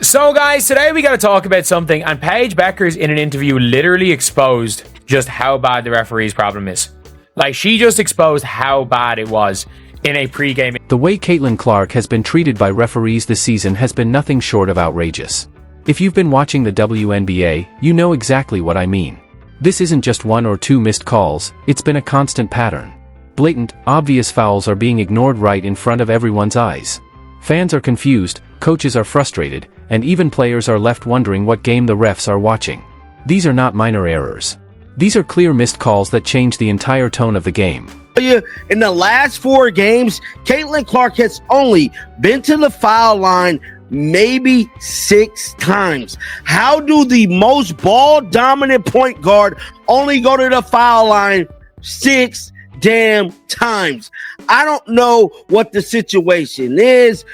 So guys, today we got to talk about something, and Paige Bueckers in an interview literally exposed just how bad the referee's problem is. Like, she just exposed how bad it was in a pre-game. The way Caitlin Clark has been treated by referees this season has been nothing short of outrageous. If you've been watching the WNBA, you know exactly what I mean. This isn't just one or two missed calls, it's been a constant pattern. Blatant, obvious fouls are being ignored right in front of everyone's eyes. Fans are confused, coaches are frustrated, and even players are left wondering what game the refs are watching. These are not minor errors. These are clear missed calls that change the entire tone of the game. In the last 4 games, Caitlin Clark has only been to the foul line maybe 6 times. How do the most ball-dominant point guard only go to the foul line 6 damn times? I don't know what the situation is,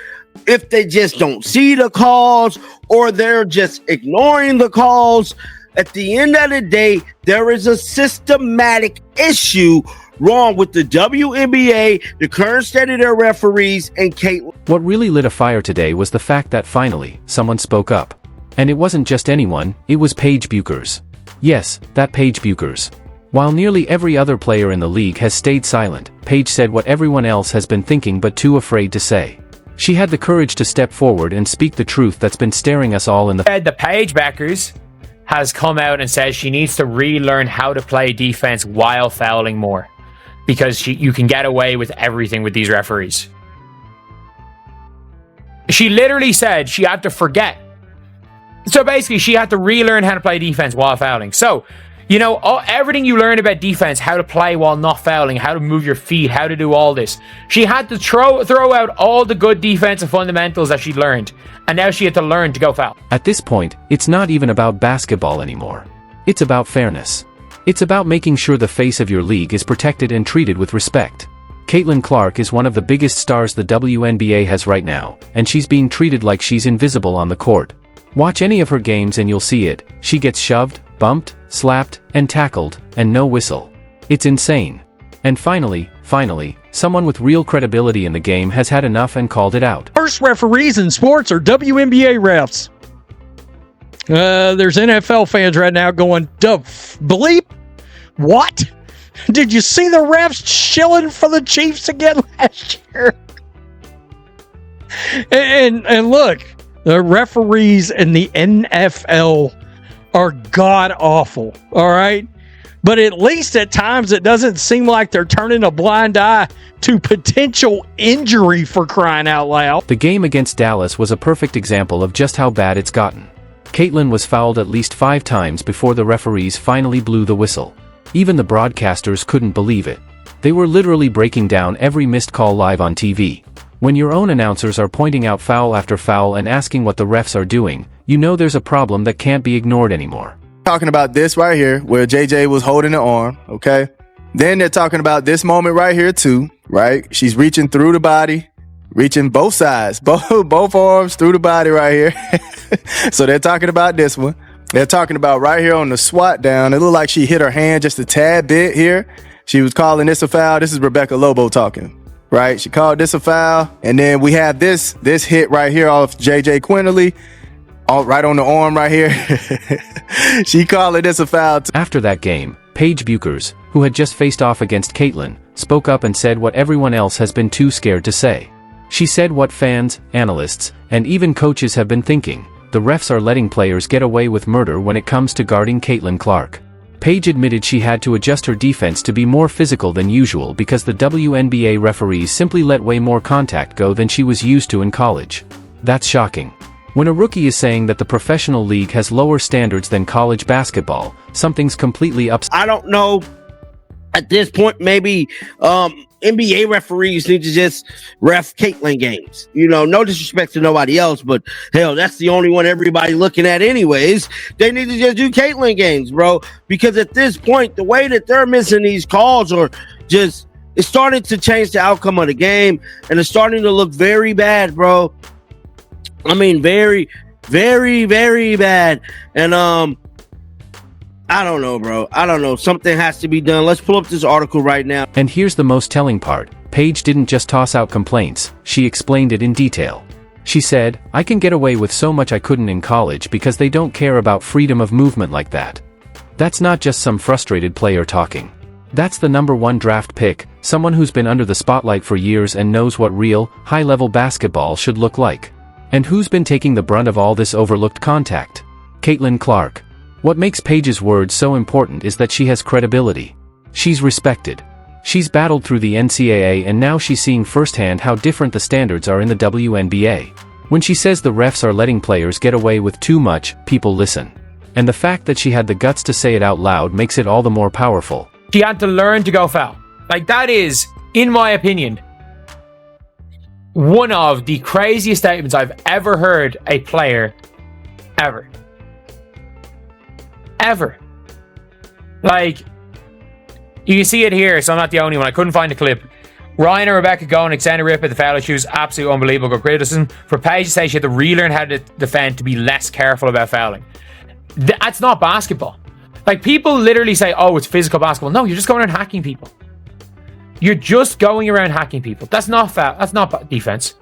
if they just don't see the calls or they're just ignoring the calls. At the end of the day, there is a systematic issue wrong with the WNBA, the current state of their referees, and Caitlin. What really lit a fire today was the fact that finally, someone spoke up. And it wasn't just anyone, it was Paige Bueckers. Yes, that Paige Bueckers. While nearly every other player in the league has stayed silent, Paige said what everyone else has been thinking but too afraid to say. She had the courage to step forward and speak the truth that's been staring us all in the face. The Paige Bueckers has come out and says she needs to relearn how to play defense while fouling more, because you can get away with everything with these referees. She literally said she had to forget. So basically, she had to relearn how to play defense while fouling. So, you know, everything you learn about defense, how to play while not fouling, how to move your feet, how to do all this. She had to throw out all the good defensive fundamentals that she'd learned. And now she had to learn to go foul. At this point, it's not even about basketball anymore. It's about fairness. It's about making sure the face of your league is protected and treated with respect. Caitlin Clark is one of the biggest stars the WNBA has right now, and she's being treated like she's invisible on the court. Watch any of her games and you'll see it. She gets shoved, bumped, slapped, and tackled, and no whistle. It's insane. And finally, someone with real credibility in the game has had enough and called it out. Worst referees in sports are WNBA refs. There's NFL fans right now going, bleep? What? Did you see the refs chilling for the Chiefs again last year? And look, the referees in the NFL are god-awful, all right? But at least at times it doesn't seem like they're turning a blind eye to potential injury, for crying out loud. The game against Dallas was a perfect example of just how bad it's gotten. Caitlin was fouled at least 5 times before the referees finally blew the whistle. Even the broadcasters couldn't believe it. They were literally breaking down every missed call live on TV. When your own announcers are pointing out foul after foul and asking what the refs are doing, you know there's a problem that can't be ignored anymore. Talking about this right here, where JJ was holding the arm, okay? Then they're talking about this moment right here too, right? She's reaching through the body, reaching both sides, both arms through the body right here. So they're talking about this one. They're talking about right here on the swat down. It looked like she hit her hand just a tad bit here. She was calling this a foul. This is Rebecca Lobo talking, right? She called this a foul. And then we have this hit right here off JJ Quinterly, right on the arm right here. She called this a foul. After that game, Paige Bueckers, who had just faced off against Caitlin, spoke up and said what everyone else has been too scared to say. She said what fans, analysts, and even coaches have been thinking. The refs are letting players get away with murder when it comes to guarding Caitlin Clark. Paige admitted she had to adjust her defense to be more physical than usual because the WNBA referees simply let way more contact go than she was used to in college. That's shocking. When a rookie is saying that the professional league has lower standards than college basketball, something's completely upset. I don't know. At this point, maybe NBA referees need to just ref Caitlin games. You know, no disrespect to nobody else, but hell, that's the only one everybody looking at anyways. They need to just do Caitlin games, bro. Because at this point, the way that they're missing these calls are just, it's starting to change the outcome of the game, and it's starting to look very bad, bro. I mean, very, very, very bad. And I don't know, bro. I don't know. Something has to be done. Let's pull up this article right now. And here's the most telling part. Paige didn't just toss out complaints, she explained it in detail. She said, "I can get away with so much I couldn't in college because they don't care about freedom of movement like that." That's not just some frustrated player talking. That's the #1 draft pick, someone who's been under the spotlight for years and knows what real, high-level basketball should look like. And who's been taking the brunt of all this overlooked contact? Caitlin Clark. What makes Paige's words so important is that she has credibility. She's respected. She's battled through the NCAA and now she's seeing firsthand how different the standards are in the WNBA. When she says the refs are letting players get away with too much, people listen. And the fact that she had the guts to say it out loud makes it all the more powerful. She had to learn to go foul. Like, that is, in my opinion, one of the craziest statements I've ever heard a player ever. Ever. Like, you can see it here, so I'm not the only one. I couldn't find the clip. Ryan and Rebecca go and extend a rip at the foul. She was absolutely unbelievable. Good criticism. For Paige to say she had to relearn how to defend, to be less careful about fouling. That's not basketball. Like, people literally say, oh, it's physical basketball. No, you're just going around hacking people. You're just going around hacking people. That's not foul. That's not defense.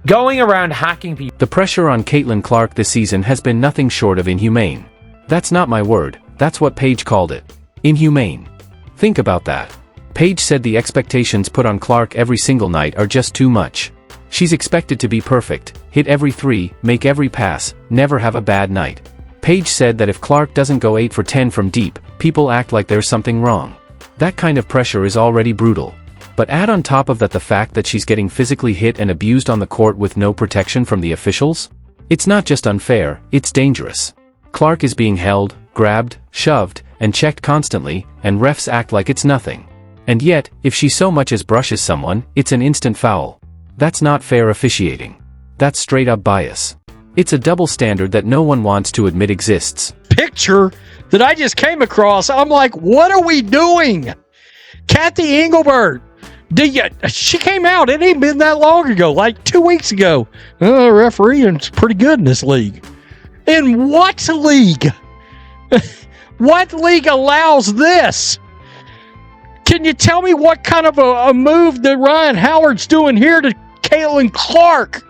Going around hacking people. The pressure on Caitlin Clark this season has been nothing short of inhumane. That's not my word. That's what Paige called it. Inhumane. Think about that. Paige said the expectations put on Clark every single night are just too much. She's expected to be perfect, hit every three, make every pass, never have a bad night. Paige said that if Clark doesn't go 8 for 10 from deep, people act like there's something wrong. That kind of pressure is already brutal. But add on top of that the fact that she's getting physically hit and abused on the court with no protection from the officials? It's not just unfair, it's dangerous. Clark is being held, grabbed, shoved, and checked constantly, and refs act like it's nothing. And yet, if she so much as brushes someone, it's an instant foul. That's not fair officiating. That's straight up bias. It's a double standard that no one wants to admit exists. Picture that I just came across, I'm like, what are we doing? Kathy Engelbert, she came out, it ain't been that long ago, like 2 weeks ago. Refereeing's pretty good in this league. In what league? What league allows this? Can you tell me what kind of a move that Ryan Howard's doing here to Caitlin Clark?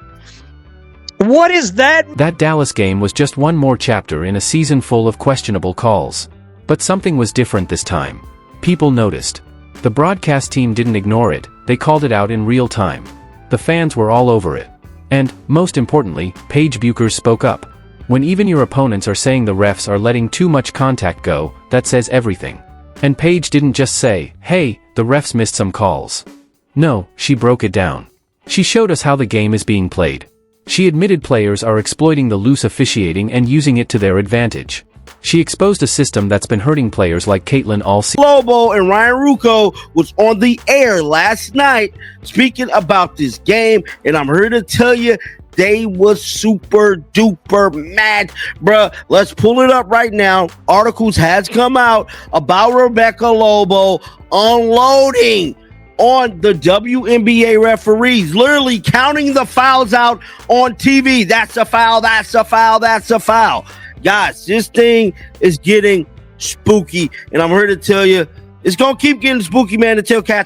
What is that? That Dallas game was just one more chapter in a season full of questionable calls. But something was different this time. People noticed. The broadcast team didn't ignore it, they called it out in real time. The fans were all over it. And, most importantly, Paige Bueckers spoke up. When even your opponents are saying the refs are letting too much contact go, that says everything. And Paige didn't just say, hey, the refs missed some calls. No, she broke it down. She showed us how the game is being played. She admitted players are exploiting the loose officiating and using it to their advantage. She exposed a system that's been hurting players like Caitlin all season. Lobo and Ryan Ruocco was on the air last night speaking about this game, and I'm here to tell you they was super duper mad, bruh. Let's pull it up right now. Articles has come out about Rebecca Lobo unloading on the WNBA referees, literally counting the fouls out on TV. That's a foul, that's a foul, that's a foul. Guys, this thing is getting spooky, and I'm here to tell you, it's going to keep getting spooky, man, until Cat